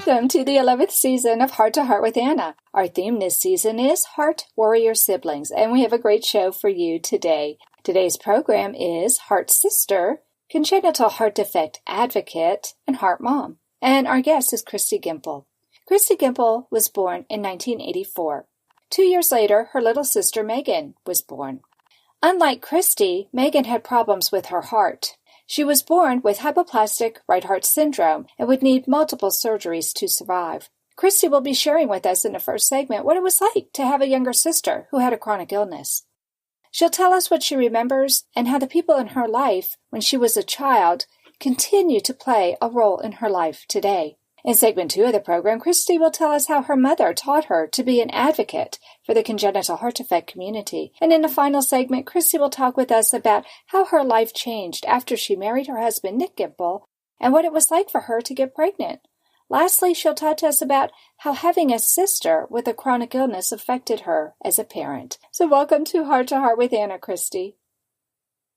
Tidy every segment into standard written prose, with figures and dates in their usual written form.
Welcome to the 11th season of Heart to Heart with Anna. Our theme this season is Heart Warrior Siblings, and we have a great show for you today. Today's program is Heart Sister, Congenital Heart Defect Advocate, and Heart Mom. And our guest is Kristi Gimpel. Kristi Gimpel was born in 1984. 2 years later, her little sister Megan was born. Unlike Kristi, Megan had problems with her heart. She was born with hypoplastic-right-heart syndrome and would need multiple surgeries to survive. Kristi will be sharing with us in the first segment what it was like to have a younger sister who had a chronic illness. She'll tell us what she remembers and how the people in her life when she was a child continue to play a role in her life today. In segment 2 of the program, Kristi will tell us how her mother taught her to be an advocate for the congenital heart defect community. And in the final segment, Kristi will talk with us about how her life changed after she married her husband, Nick Gimpel, and what it was like for her to get pregnant. Lastly, she'll talk to us about how having a sister with a chronic illness affected her as a parent. So welcome to Heart with Anna, Kristi.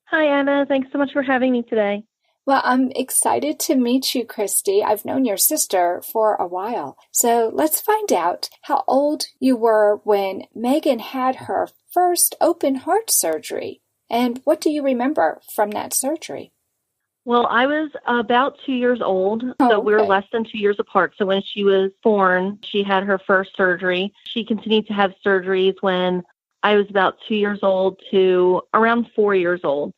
Hi, Anna. Thanks so much for having me today. Well, I'm excited to meet you, Kristi. I've known your sister for a while. So let's find out how old you were when Megan had her first open heart surgery. And what do you remember from that surgery? Well, I was about 2 years old, so we were less than 2 years apart. So when she was born, she had her first surgery. She continued to have surgeries when I was about 2 years old to around 4 years old.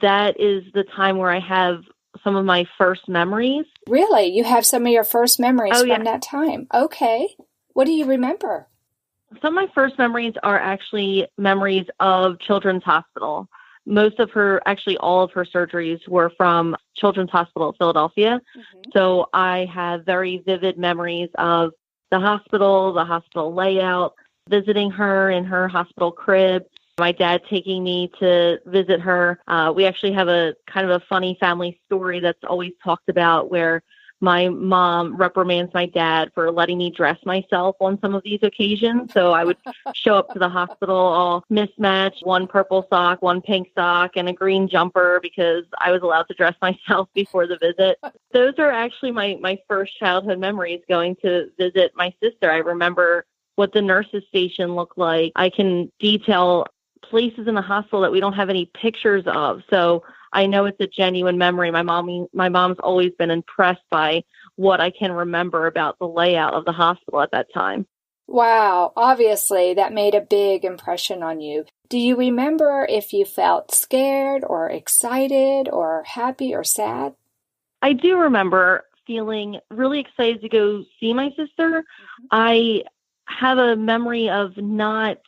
That is the time where I have some of my first memories. Really? You have some of your first memories from that time? Okay. What do you remember? Some of my first memories are actually memories of Children's Hospital. All of her surgeries were from Children's Hospital of Philadelphia. Mm-hmm. So I have very vivid memories of the hospital layout, visiting her in her hospital crib, my dad taking me to visit her. We actually have a kind of a funny family story that's always talked about where my mom reprimands my dad for letting me dress myself on some of these occasions. So I would show up to the hospital all mismatched, one purple sock, one pink sock, and a green jumper because I was allowed to dress myself before the visit. Those are actually my first childhood memories, going to visit my sister. I remember what the nurse's station looked like. I can detail places in the hospital that we don't have any pictures of. So I know it's a genuine memory. My mom's always been impressed by what I can remember about the layout of the hospital at that time. Wow. Obviously, that made a big impression on you. Do you remember if you felt scared or excited or happy or sad? I do remember feeling really excited to go see my sister. Mm-hmm. I have a memory of not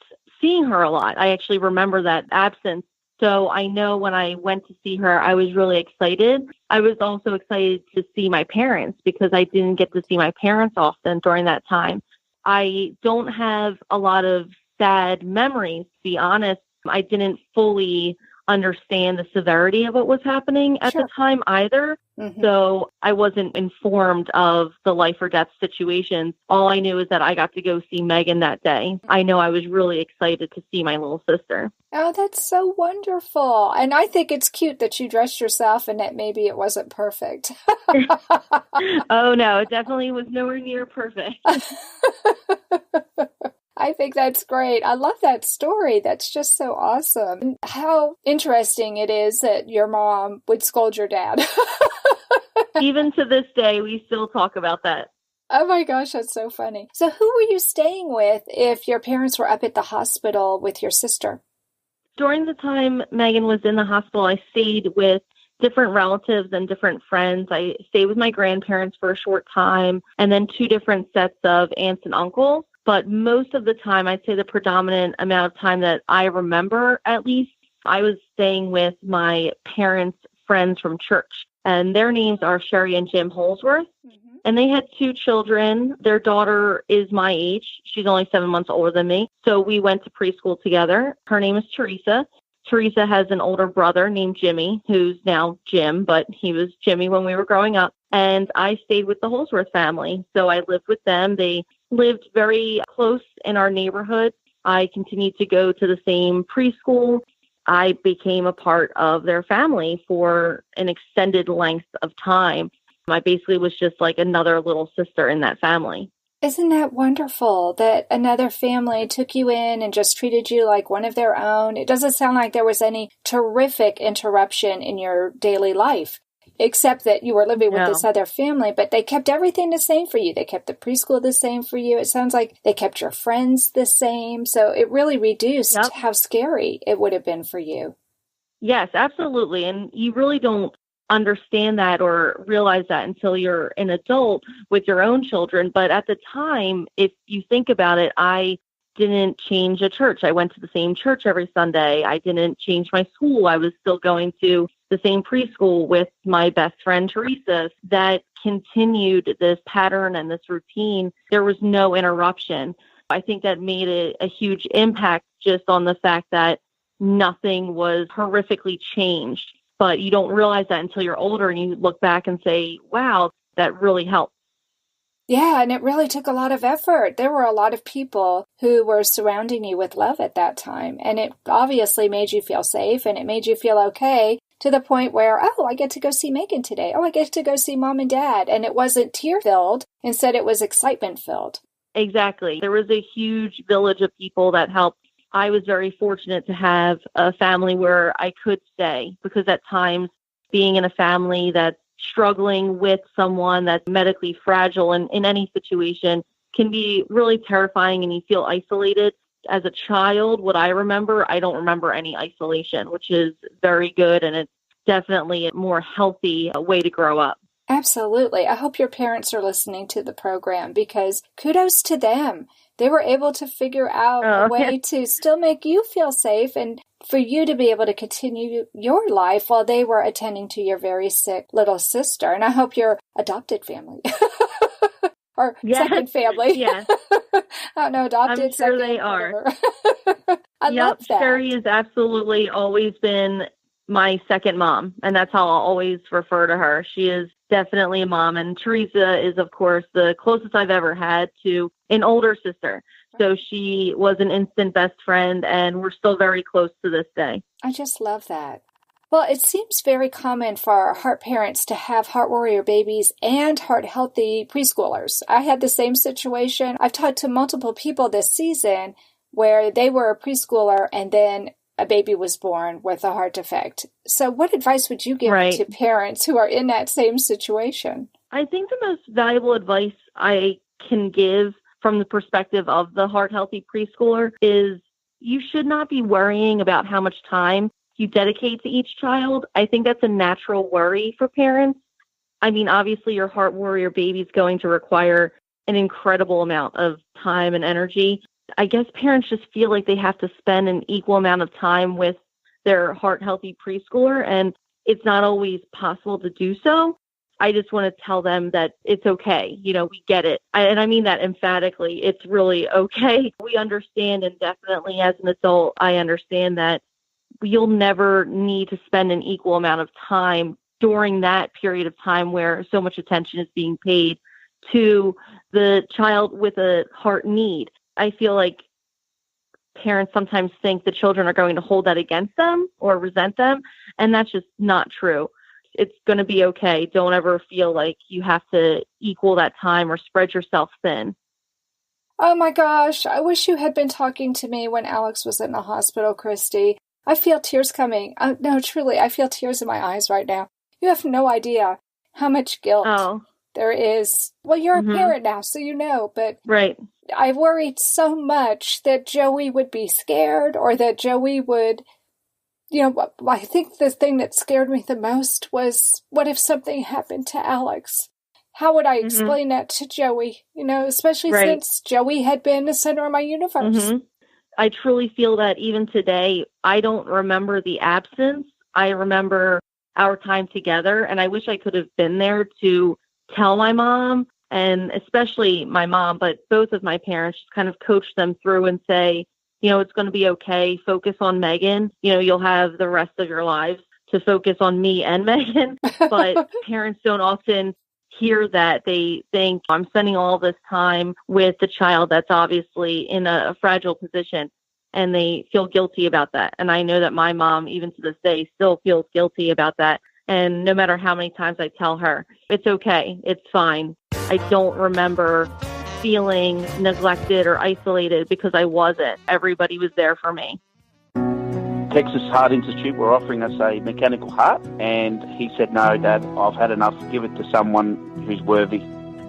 seeing her a lot. I actually remember that absence. So I know when I went to see her, I was really excited. I was also excited to see my parents because I didn't get to see my parents often during that time. I don't have a lot of sad memories, to be honest. I didn't fully understand the severity of what was happening at the time either. Mm-hmm. So I wasn't informed of the life or death situation. All I knew is that I got to go see Megan that day. I know I was really excited to see my little sister. Oh, that's so wonderful. And I think it's cute that you dressed yourself and that maybe it wasn't perfect. Oh, no, it definitely was nowhere near perfect. I think that's great. I love that story. That's just so awesome. How interesting it is that your mom would scold your dad. Even to this day, we still talk about that. Oh my gosh, that's so funny. So who were you staying with if your parents were up at the hospital with your sister? During the time Megan was in the hospital, I stayed with different relatives and different friends. I stayed with my grandparents for a short time and then 2 different sets of aunts and uncles. But most of the time, I'd say the predominant amount of time that I remember, at least, I was staying with my parents' friends from church. And their names are Sherry and Jim Holsworth. Mm-hmm. And they had 2 children. Their daughter is my age. She's only 7 months older than me. So we went to preschool together. Her name is Teresa. Teresa has an older brother named Jimmy, who's now Jim, but he was Jimmy when we were growing up. And I stayed with the Holsworth family. So I lived with them. They lived very close in our neighborhood. I continued to go to the same preschool. I became a part of their family for an extended length of time. I basically was just like another little sister in that family. Isn't that wonderful that another family took you in and just treated you like one of their own? It doesn't sound like there was any terrific interruption in your daily life, except that you were living with this other family, but they kept everything the same for you. They kept the preschool the same for you. It sounds like they kept your friends the same. So it really reduced how scary it would have been for you. Yes, absolutely. And you really don't understand that or realize that until you're an adult with your own children. But at the time, if you think about it, I didn't change a church. I went to the same church every Sunday. I didn't change my school. I was still going to the same preschool with my best friend, Teresa, that continued this pattern and this routine. There was no interruption. I think that made a huge impact just on the fact that nothing was horrifically changed. But you don't realize that until you're older and you look back and say, wow, that really helped. Yeah, and it really took a lot of effort. There were a lot of people who were surrounding you with love at that time. And it obviously made you feel safe and it made you feel okay to the point where, oh, I get to go see Megan today. Oh, I get to go see mom and dad. And it wasn't tear-filled. Instead, it was excitement-filled. Exactly. There was a huge village of people that helped. I was very fortunate to have a family where I could stay, because at times being in a family that's struggling with someone that's medically fragile and in any situation can be really terrifying and you feel isolated. As a child, what I don't remember any isolation, which is very good. And it's definitely a more healthy way to grow up. Absolutely. I hope your parents are listening to the program, because kudos to them. They were able to figure out a way to still make you feel safe and for you to be able to continue your life while they were attending to your very sick little sister. And I hope your adopted family or second family. Yeah. I don't know, adopted, I'm sure second, they are. I love that. Sherry has absolutely always been my second mom, and that's how I'll always refer to her. She is definitely a mom, and Teresa is, of course, the closest I've ever had to an older sister. So she was an instant best friend, and we're still very close to this day. I just love that. Well, it seems very common for heart parents to have heart warrior babies and heart healthy preschoolers. I had the same situation. I've talked to multiple people this season where they were a preschooler and then a baby was born with a heart defect. So what advice would you give to parents who are in that same situation? I think the most valuable advice I can give from the perspective of the heart healthy preschooler is you should not be worrying about how much time you dedicate to each child. I think that's a natural worry for parents. I mean, obviously your heart warrior baby is going to require an incredible amount of time and energy. I guess parents just feel like they have to spend an equal amount of time with their heart healthy preschooler, and it's not always possible to do so. I just want to tell them that it's okay. You know, we get it. And I mean that emphatically. It's really okay. We understand, and definitely as an adult, I understand that you'll never need to spend an equal amount of time during that period of time where so much attention is being paid to the child with a heart need. I feel like parents sometimes think the children are going to hold that against them or resent them, and that's just not true. It's going to be okay. Don't ever feel like you have to equal that time or spread yourself thin. Oh my gosh, I wish you had been talking to me when Alex was in the hospital, Kristi. I feel tears coming. No, truly, I feel tears in my eyes right now. You have no idea how much guilt there is. Well, you're a parent now, so you know, but I worried so much that Joey would be scared or that Joey would, I think the thing that scared me the most was, what if something happened to Alex? How would I explain that to Joey? Especially since Joey had been the center of my universe. I truly feel that even today, I don't remember the absence. I remember our time together, and I wish I could have been there to tell my mom, and especially my mom, but both of my parents, just kind of coach them through and say, it's going to be okay. Focus on Megan. You'll have the rest of your lives to focus on me and Megan. But parents don't often hear that. They think, I'm spending all this time with the child that's obviously in a fragile position, and they feel guilty about that. And I know that my mom, even to this day, still feels guilty about that. And no matter how many times I tell her, it's okay, it's fine, I don't remember feeling neglected or isolated because I wasn't. Everybody was there for me. Texas Heart Institute were offering us a mechanical heart, and he said, "No, Dad, I've had enough. Give it to someone who's worthy."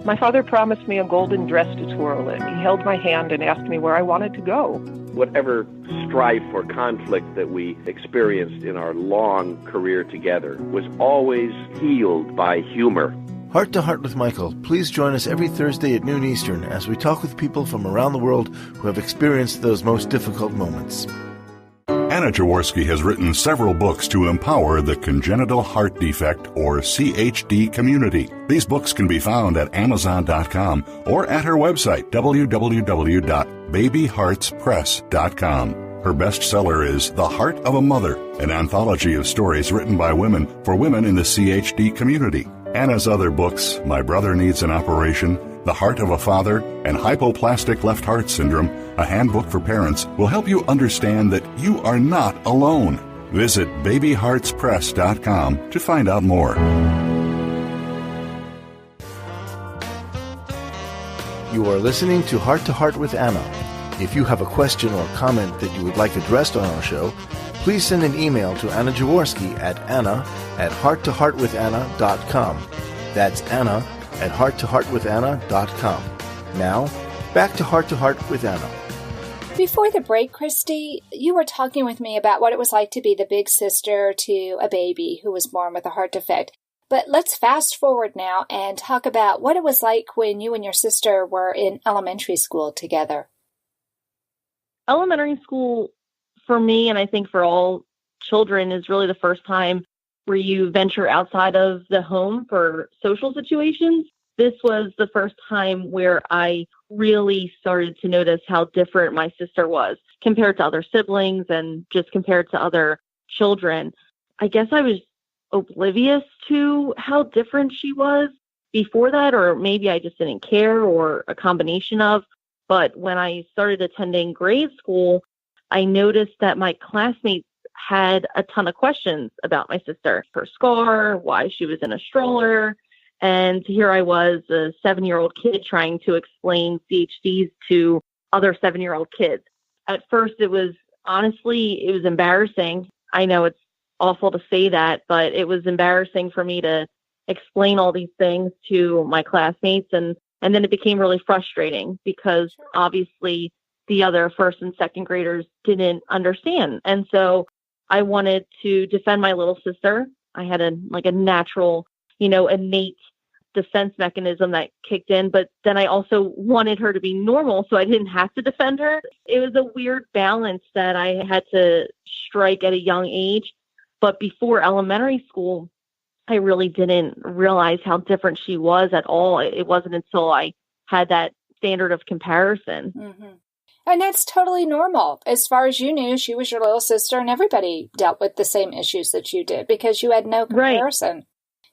My father promised me a golden dress to twirl in. He held my hand and asked me where I wanted to go. Whatever strife or conflict that we experienced in our long career together was always healed by humor. Heart to Heart with Michael. Please join us every Thursday at noon Eastern as we talk with people from around the world who have experienced those most difficult moments. Anna Jaworski has written several books to empower the congenital heart defect, or CHD, community. These books can be found at Amazon.com or at her website, www.babyheartspress.com. Her bestseller is The Heart of a Mother, an anthology of stories written by women for women in the CHD community. Anna's other books, My Brother Needs an Operation, The Heart of a Father, and Hypoplastic Left Heart Syndrome, a handbook for parents, will help you understand that you are not alone. Visit babyheartspress.com to find out more. You are listening to Heart with Anna. If you have a question or comment that you would like addressed on our show, please send an email to Anna Jaworski at anna@hearttoheartwithanna.com. That's anna@hearttoheartwithanna.com. Now, back to Heart with Anna. Before the break, Kristi, you were talking with me about what it was like to be the big sister to a baby who was born with a heart defect. But let's fast forward now and talk about what it was like when you and your sister were in elementary school together. Elementary school, for me, and I think for all children, is really the first time where you venture outside of the home for social situations. This was the first time where I really started to notice how different my sister was compared to other siblings and just compared to other children. I guess I was oblivious to how different she was before that, or maybe I just didn't care, or a combination of. But when I started attending grade school, I noticed that my classmates had a ton of questions about my sister, her scar, why she was in a stroller. And here I was, a 7-year-old kid, trying to explain CHDs to other 7-year-old kids. At first, it was embarrassing. I know it's awful to say that, but it was embarrassing for me to explain all these things to my classmates. And then it became really frustrating because obviously the other first and second graders didn't understand. And so I wanted to defend my little sister. I had a natural, innate defense mechanism that kicked in, but then I also wanted her to be normal so I didn't have to defend her. It was a weird balance that I had to strike at a young age. But before elementary school, I really didn't realize how different she was at all. It wasn't until I had that standard of comparison. Mm-hmm. And that's totally normal. As far as you knew, she was your little sister, and everybody dealt with the same issues that you did because you had no comparison. Right.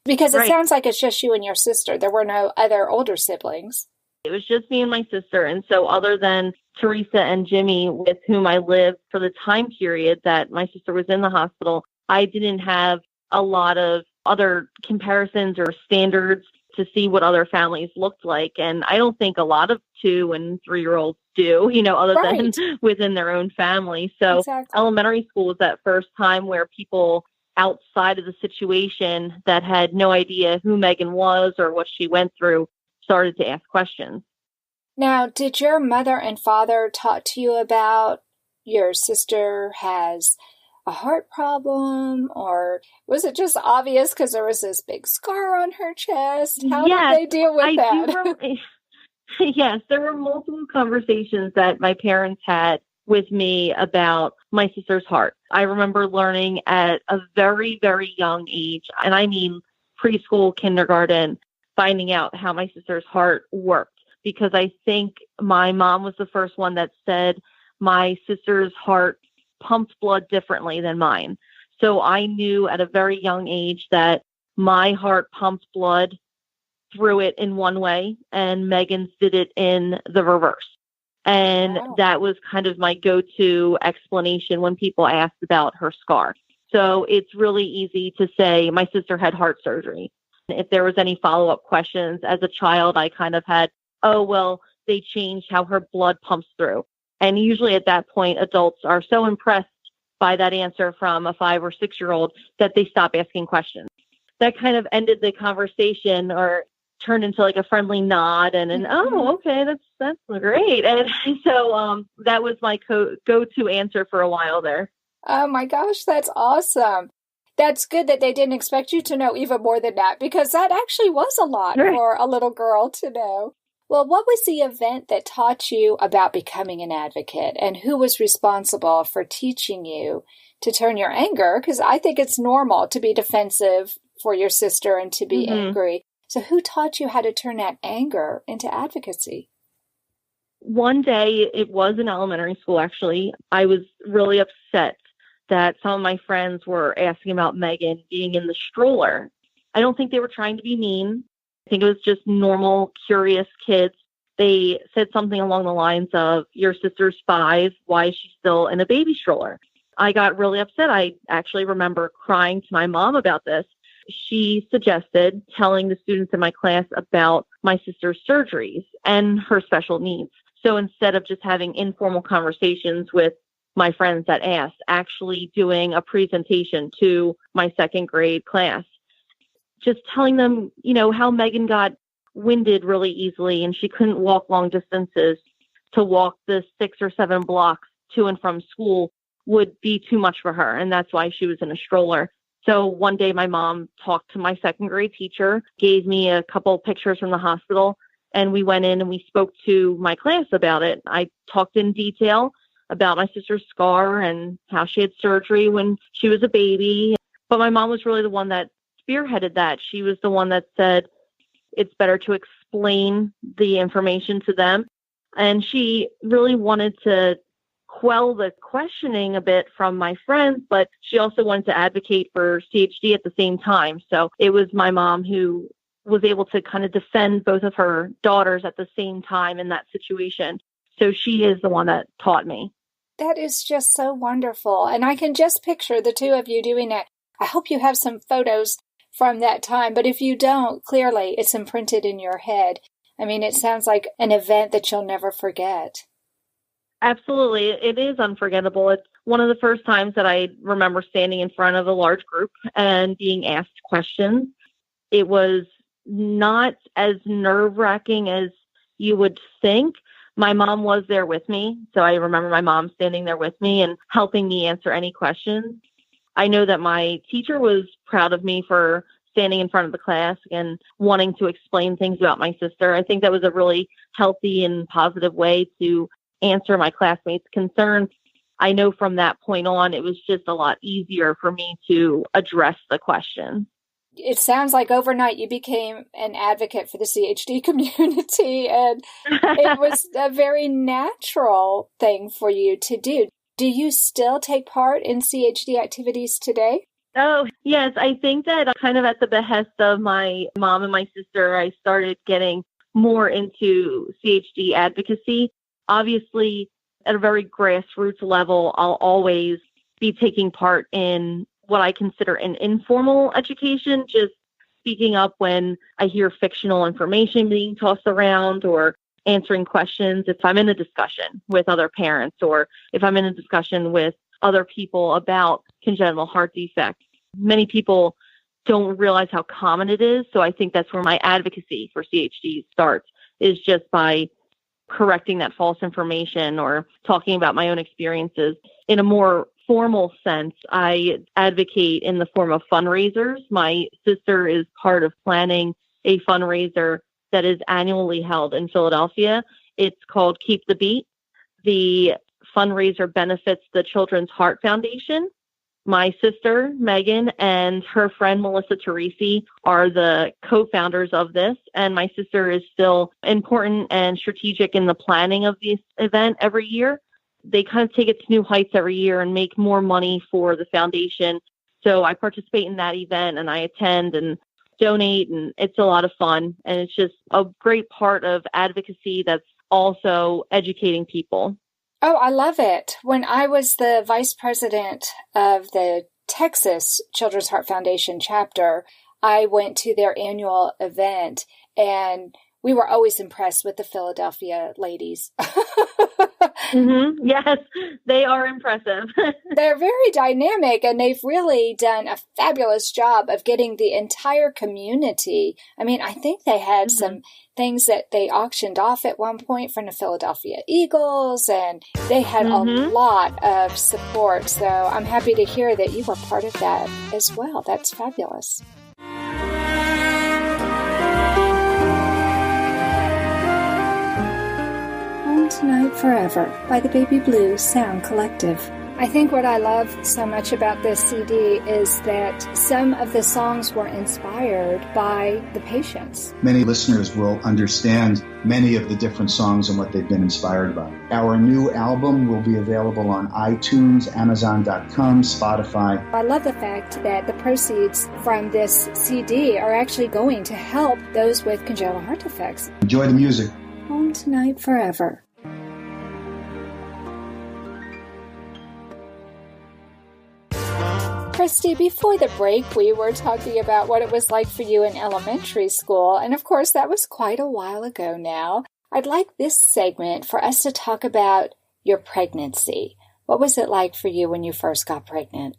Because it sounds like it's just you and your sister. There were no other older siblings. It was just me and my sister. And so other than Teresa and Jimmy, with whom I lived for the time period that my sister was in the hospital, I didn't have a lot of other comparisons or standards to see what other families looked like. And I don't think a lot of 2- and 3-year-olds do, other than within their own family. So elementary school was that first time where people outside of the situation that had no idea who Megan was or what she went through started to ask questions. Now, did your mother and father talk to you about your sister has a heart problem, or was it just obvious because there was this big scar on her chest? How did they deal with that? Yes, there were multiple conversations that my parents had with me about my sister's heart. I remember learning at a very, very young age, and I mean preschool, kindergarten, finding out how my sister's heart worked, because I think my mom was the first one that said my sister's heart pumped blood differently than mine. So I knew at a very young age that my heart pumped blood through it in one way and Megan's did it in the reverse. And that was kind of my go-to explanation when people asked about her scar. So it's really easy to say my sister had heart surgery. If there was any follow-up questions as a child, I kind of had, oh, well, they changed how her blood pumps through. And usually at that point, adults are so impressed by that answer from a 5 or 6-year-old that they stop asking questions. That kind of ended the conversation or turned into like a friendly nod and oh, okay, that's great. And so that was my go-to answer for a while there. Oh my gosh, that's awesome. That's good that they didn't expect you to know even more than that, because that actually was a lot for a little girl to know. Well, what was the event that taught you about becoming an advocate, and who was responsible for teaching you to turn your anger? Because I think it's normal to be defensive for your sister and to be angry. So who taught you how to turn that anger into advocacy? One day, it was in elementary school, actually. I was really upset that some of my friends were asking about Megan being in the stroller. I don't think they were trying to be mean. I think it was just normal, curious kids. They said something along the lines of, your sister's 5, why is she still in a baby stroller? I got really upset. I actually remember crying to my mom about this. She suggested telling the students in my class about my sister's surgeries and her special needs. So instead of just having informal conversations with my friends that asked, actually doing a presentation to my 2nd grade class, just telling them, how Megan got winded really easily and she couldn't walk long distances. To walk the 6 or 7 blocks to and from school would be too much for her. And that's why she was in a stroller. So one day my mom talked to my 2nd grade teacher, gave me a couple pictures from the hospital, and we went in and we spoke to my class about it. I talked in detail about my sister's scar and how she had surgery when she was a baby. But my mom was really the one that spearheaded that. She was the one that said it's better to explain the information to them. And she really wanted to quell the questioning a bit from my friends, but she also wanted to advocate for CHD at the same time. So it was my mom who was able to kind of defend both of her daughters at the same time in that situation. So she is the one that taught me. That is just so wonderful. And I can just picture the two of you doing that. I hope you have some photos from that time, but if you don't, clearly it's imprinted in your head. I mean, it sounds like an event that you'll never forget. Absolutely. It is unforgettable. It's one of the first times that I remember standing in front of a large group and being asked questions. It was not as nerve-wracking as you would think. My mom was there with me, so I remember my mom standing there with me and helping me answer any questions. I know that my teacher was proud of me for standing in front of the class and wanting to explain things about my sister. I think that was a really healthy and positive way to answer my classmates' concerns. I know from that point on, it was just a lot easier for me to address the question. It sounds like overnight you became an advocate for the CHD community, and it was a very natural thing for you to do. Do you still take part in CHD activities today? Oh, yes. I think that kind of at the behest of my mom and my sister, I started getting more into CHD advocacy. Obviously, at a very grassroots level, I'll always be taking part in what I consider an informal education, just speaking up when I hear fictional information being tossed around or answering questions if I'm in a discussion with other parents or if I'm in a discussion with other people about congenital heart defect. Many people don't realize how common it is. So I think that's where my advocacy for CHD starts, is just by correcting that false information or talking about my own experiences. In a more formal sense, I advocate in the form of fundraisers. My sister is part of planning a fundraiser that is annually held in Philadelphia. It's called Keep the Beat. The fundraiser benefits the Children's Heart Foundation. My sister, Megan, and her friend, Melissa Teresi, are the co-founders of this. And my sister is still important and strategic in the planning of this event every year. They kind of take it to new heights every year and make more money for the foundation. So I participate in that event and I attend and donate, and it's a lot of fun. And it's just a great part of advocacy that's also educating people. Oh, I love it. When I was the vice president of the Texas Children's Heart Foundation chapter, I went to their annual event, and we were always impressed with the Philadelphia ladies. Yes, they are impressive. They're very dynamic, and they've really done a fabulous job of getting the entire community. I mean, I think they had some things that they auctioned off at one point from the Philadelphia Eagles, and they had a lot of support. So I'm happy to hear that you were part of that as well. That's fabulous. Tonight Forever by the Baby Blue Sound Collective. I think what I love so much about this CD is that some of the songs were inspired by the patients. Many listeners will understand many of the different songs and what they've been inspired by. Our new album will be available on iTunes, Amazon.com, Spotify. I love the fact that the proceeds from this CD are actually going to help those with congenital heart defects. Enjoy the music. Home Tonight Forever. Kristi, before the break, we were talking about what it was like for you in elementary school. And of course, that was quite a while ago now. I'd like this segment for us to talk about your pregnancy. What was it like for you when you first got pregnant?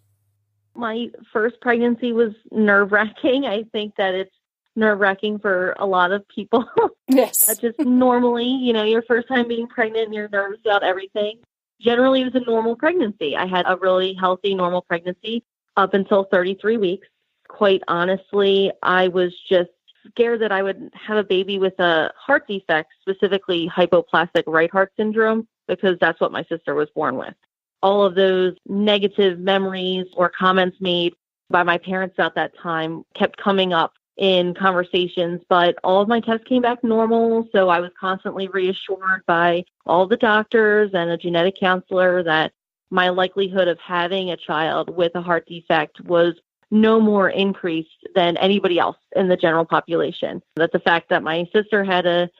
My first pregnancy was nerve-wracking. I think that it's nerve-wracking for a lot of people. Yes. Just normally, your first time being pregnant and you're nervous about everything. Generally, it was a normal pregnancy. I had a really healthy, normal pregnancy up until 33 weeks. Quite honestly, I was just scared that I would have a baby with a heart defect, specifically hypoplastic-right-heart syndrome, because that's what my sister was born with. All of those negative memories or comments made by my parents about that time kept coming up in conversations, but all of my tests came back normal. So I was constantly reassured by all the doctors and a genetic counselor that my likelihood of having a child with a heart defect was no more increased than anybody else in the general population. That the fact that my sister had a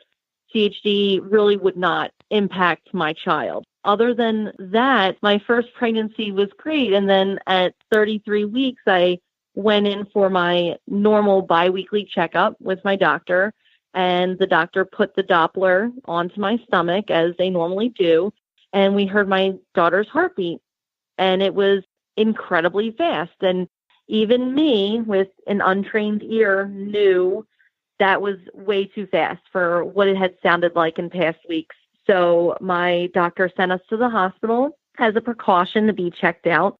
CHD really would not impact my child. Other than that, my first pregnancy was great. And then at 33 weeks, I went in for my normal biweekly checkup with my doctor, and the doctor put the Doppler onto my stomach as they normally do. And we heard my daughter's heartbeat, and it was incredibly fast. And even me, with an untrained ear, knew that was way too fast for what it had sounded like in past weeks. So my doctor sent us to the hospital as a precaution to be checked out.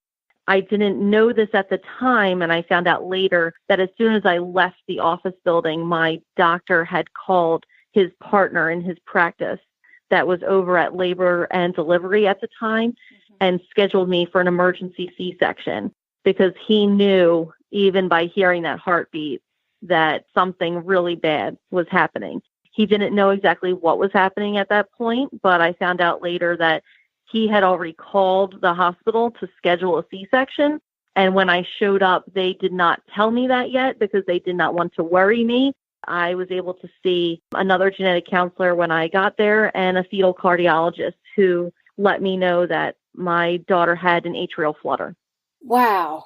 I didn't know this at the time, and I found out later that as soon as I left the office building, my doctor had called his partner in his practice that was over at labor and delivery at the time and scheduled me for an emergency C-section, because he knew, even by hearing that heartbeat, that something really bad was happening. He didn't know exactly what was happening at that point, but I found out later that he had already called the hospital to schedule a C-section. And when I showed up, they did not tell me that yet because they did not want to worry me. I was able to see another genetic counselor when I got there and a fetal cardiologist who let me know that my daughter had an atrial flutter. Wow.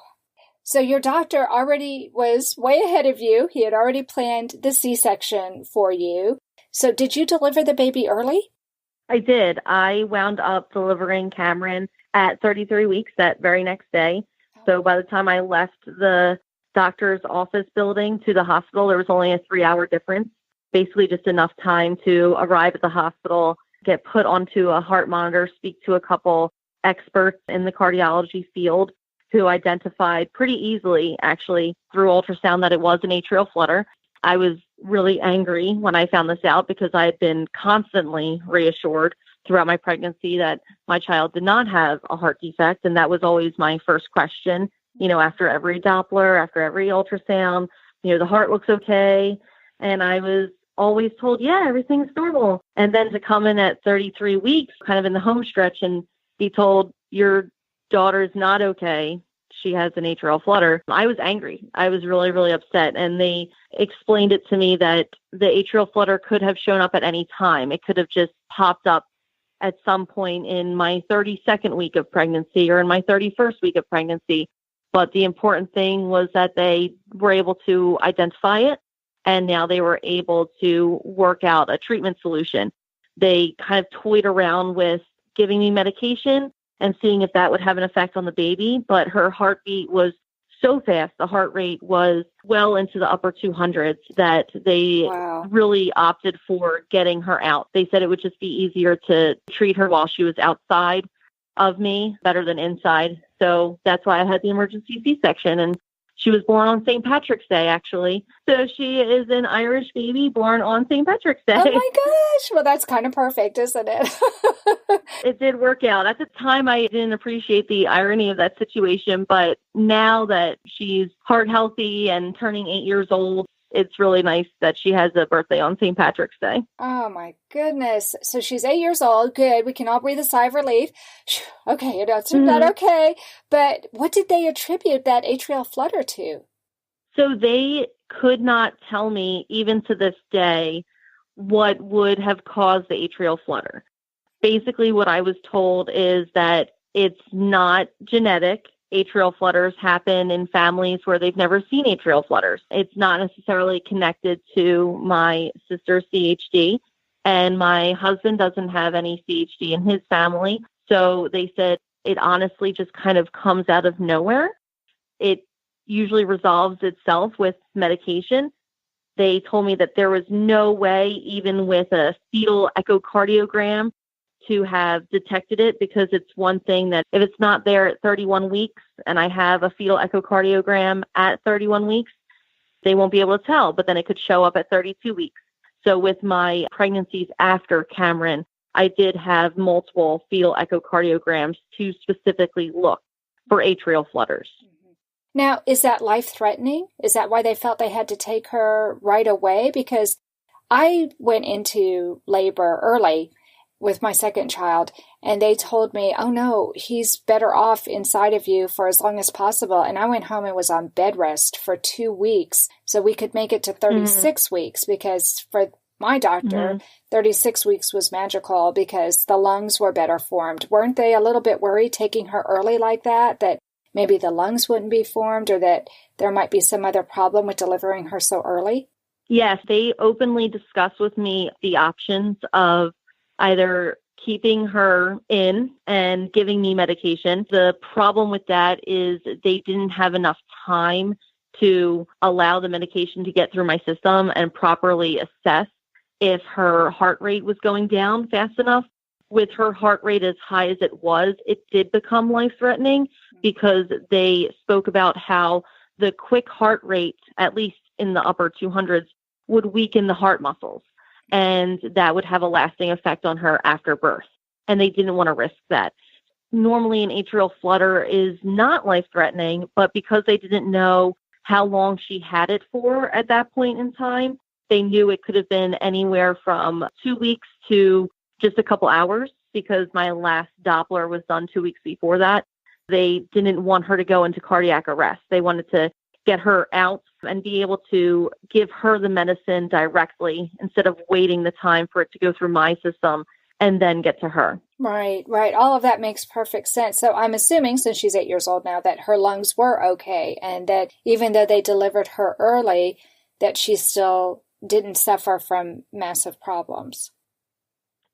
So your doctor already was way ahead of you. He had already planned the C-section for you. So did you deliver the baby early? I did. I wound up delivering Cameron at 33 weeks that very next day. So by the time I left the doctor's office building to the hospital, there was only a 3-hour difference, basically just enough time to arrive at the hospital, get put onto a heart monitor, speak to a couple experts in the cardiology field who identified pretty easily, actually, through ultrasound that it was an atrial flutter. I was really angry when I found this out because I had been constantly reassured throughout my pregnancy that my child did not have a heart defect. And that was always my first question, after every Doppler, after every ultrasound, the heart looks okay. And I was always told, yeah, everything's normal. And then to come in at 33 weeks, kind of in the home stretch, and be told your daughter's not okay, she has an atrial flutter. I was angry. I was really, really upset. And they explained it to me that the atrial flutter could have shown up at any time. It could have just popped up at some point in my 32nd week of pregnancy or in my 31st week of pregnancy. But the important thing was that they were able to identify it, and now they were able to work out a treatment solution. They kind of toyed around with giving me medication and seeing if that would have an effect on the baby, but her heartbeat was so fast, the heart rate was well into the upper 200s, that they really opted for getting her out. They said it would just be easier to treat her while she was outside of me better than inside. So that's why I had the emergency C-section. And she was born on St. Patrick's Day, actually. So she is an Irish baby born on St. Patrick's Day. Oh, my gosh. Well, that's kind of perfect, isn't it? It did work out. At the time, I didn't appreciate the irony of that situation. But now that she's heart healthy and turning 8 years old, it's really nice that she has a birthday on St. Patrick's Day. Oh, my goodness. So she's 8 years old. Good. We can all breathe a sigh of relief. Okay, it turned out okay. But what did they attribute that atrial flutter to? So they could not tell me, even to this day, what would have caused the atrial flutter. Basically, what I was told is that it's not genetic. Atrial flutters happen in families where they've never seen atrial flutters. It's not necessarily connected to my sister's CHD, and my husband doesn't have any CHD in his family. So they said it honestly just kind of comes out of nowhere. It usually resolves itself with medication. They told me that there was no way, even with a fetal echocardiogram, to have detected it, because it's one thing that if it's not there at 31 weeks and I have a fetal echocardiogram at 31 weeks, they won't be able to tell, but then it could show up at 32 weeks. So with my pregnancies after Cameron, I did have multiple fetal echocardiograms to specifically look for atrial flutters. Now, is that life-threatening? Is that why they felt they had to take her right away? Because I went into labor early with my second child, and they told me, oh no, he's better off inside of you for as long as possible. And I went home and was on bed rest for 2 weeks so we could make it to 36 weeks, because for my doctor, 36 weeks was magical because the lungs were better formed. Weren't they a little bit worried taking her early like that maybe the lungs wouldn't be formed, or that there might be some other problem with delivering her so early? Yes, they openly discussed with me the options of either keeping her in and giving me medication. The problem with that is they didn't have enough time to allow the medication to get through my system and properly assess if her heart rate was going down fast enough. With her heart rate as high as it was, it did become life-threatening, because they spoke about how the quick heart rate, at least in the upper 200s, would weaken the heart muscles, and that would have a lasting effect on her after birth. And they didn't want to risk that. Normally, an atrial flutter is not life-threatening, but because they didn't know how long she had it for at that point in time, they knew it could have been anywhere from 2 weeks to just a couple hours, because my last Doppler was done 2 weeks before that. They didn't want her to go into cardiac arrest. They wanted to get her out and be able to give her the medicine directly instead of waiting the time for it to go through my system and then get to her. Right. All of that makes perfect sense. So I'm assuming, since she's 8 years old now, that her lungs were okay, and that even though they delivered her early, that she still didn't suffer from massive problems.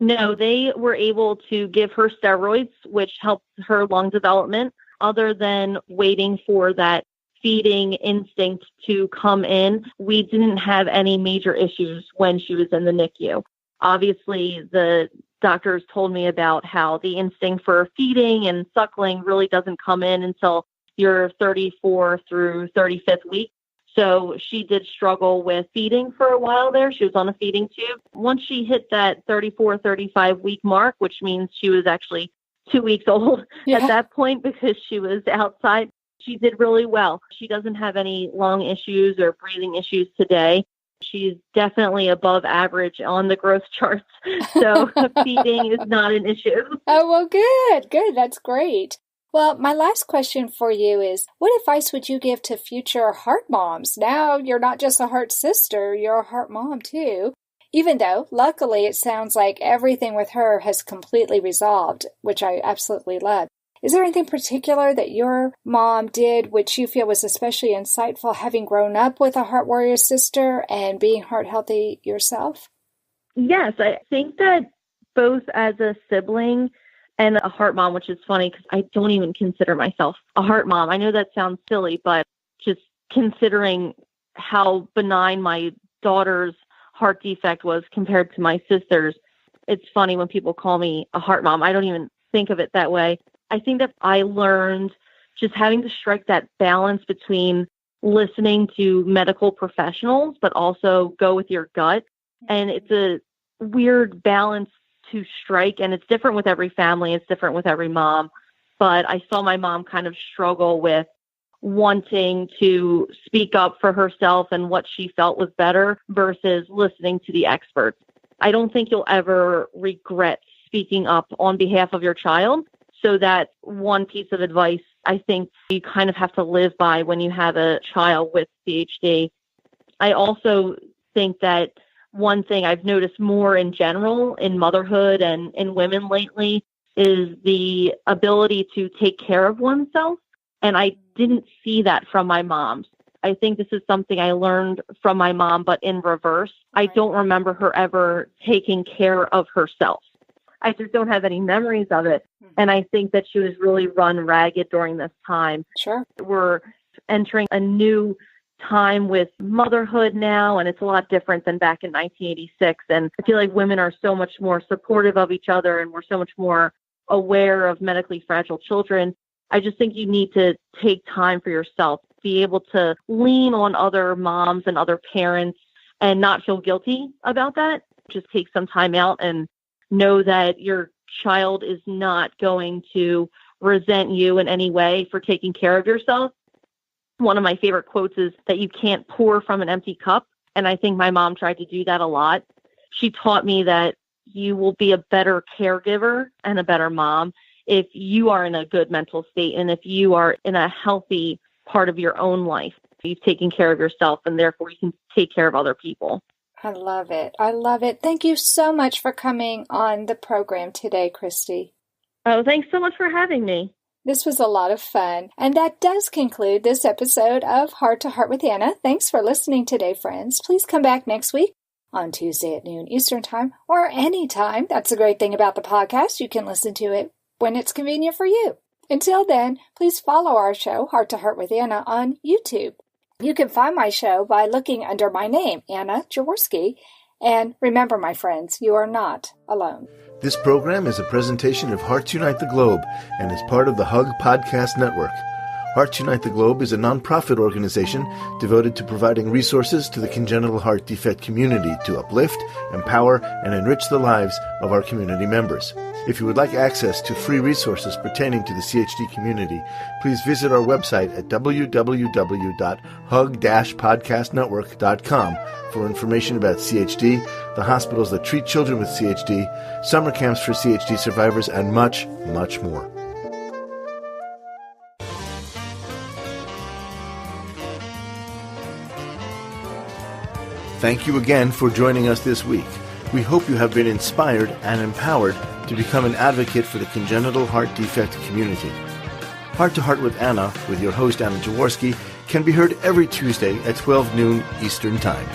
No, they were able to give her steroids, which helped her lung development, other than waiting for that feeding instinct to come in. We didn't have any major issues when she was in the NICU. Obviously, the doctors told me about how the instinct for feeding and suckling really doesn't come in until your 34 through 35th week. So she did struggle with feeding for a while there. She was on a feeding tube. Once she hit that 34, 35 week mark, which means she was actually 2 weeks old at that point, because she was outside, she did really well. She doesn't have any lung issues or breathing issues today. She's definitely above average on the growth charts. So feeding is not an issue. Oh, well, good. That's great. Well, my last question for you is, what advice would you give to future heart moms? Now you're not just a heart sister, you're a heart mom too. Even though, luckily, it sounds like everything with her has completely resolved, which I absolutely love. Is there anything particular that your mom did which you feel was especially insightful, having grown up with a Heart Warrior sister and being heart healthy yourself? Yes, I think that both as a sibling and a heart mom, which is funny because I don't even consider myself a heart mom. I know that sounds silly, but just considering how benign my daughter's heart defect was compared to my sister's, it's funny when people call me a heart mom. I don't even think of it that way. I think that I learned just having to strike that balance between listening to medical professionals, but also go with your gut. And it's a weird balance to strike, and it's different with every family. It's different with every mom. But I saw my mom kind of struggle with wanting to speak up for herself and what she felt was better versus listening to the experts. I don't think you'll ever regret speaking up on behalf of your child. So that one piece of advice I think you kind of have to live by when you have a child with CHD. I also think that one thing I've noticed more in general in motherhood and in women lately is the ability to take care of oneself. And I didn't see that from my mom. I think this is something I learned from my mom, but in reverse. I don't remember her ever taking care of herself. I just don't have any memories of it. And I think that she was really run ragged during this time. Sure. We're entering a new time with motherhood now, and it's a lot different than back in 1986. And I feel like women are so much more supportive of each other, and we're so much more aware of medically fragile children. I just think you need to take time for yourself, be able to lean on other moms and other parents and not feel guilty about that. Just take some time out and know that your child is not going to resent you in any way for taking care of yourself. One of my favorite quotes is that you can't pour from an empty cup. And I think my mom tried to do that a lot. She taught me that you will be a better caregiver and a better mom if you are in a good mental state and if you are in a healthy part of your own life. You've taken care of yourself, and therefore you can take care of other people. I love it. I love it. Thank you so much for coming on the program today, Kristi. Oh, thanks so much for having me. This was a lot of fun. And that does conclude this episode of Heart to Heart with Anna. Thanks for listening today, friends. Please come back next week on Tuesday at noon Eastern Time or any time. That's the great thing about the podcast. You can listen to it when it's convenient for you. Until then, please follow our show, Heart to Heart with Anna, on YouTube. You can find my show by looking under my name, Anna Jaworski. And remember, my friends, you are not alone. This program is a presentation of Hearts Unite the Globe and is part of the HUG Podcast Network. Hearts Unite the Globe is a nonprofit organization devoted to providing resources to the congenital heart defect community to uplift, empower, and enrich the lives of our community members. If you would like access to free resources pertaining to the CHD community, please visit our website at www.hug-podcastnetwork.com for information about CHD, the hospitals that treat children with CHD, summer camps for CHD survivors, and much, much more. Thank you again for joining us this week. We hope you have been inspired and empowered to become an advocate for the congenital heart defect community. Heart to Heart with Anna, with your host Anna Jaworski, can be heard every Tuesday at 12 noon Eastern Time.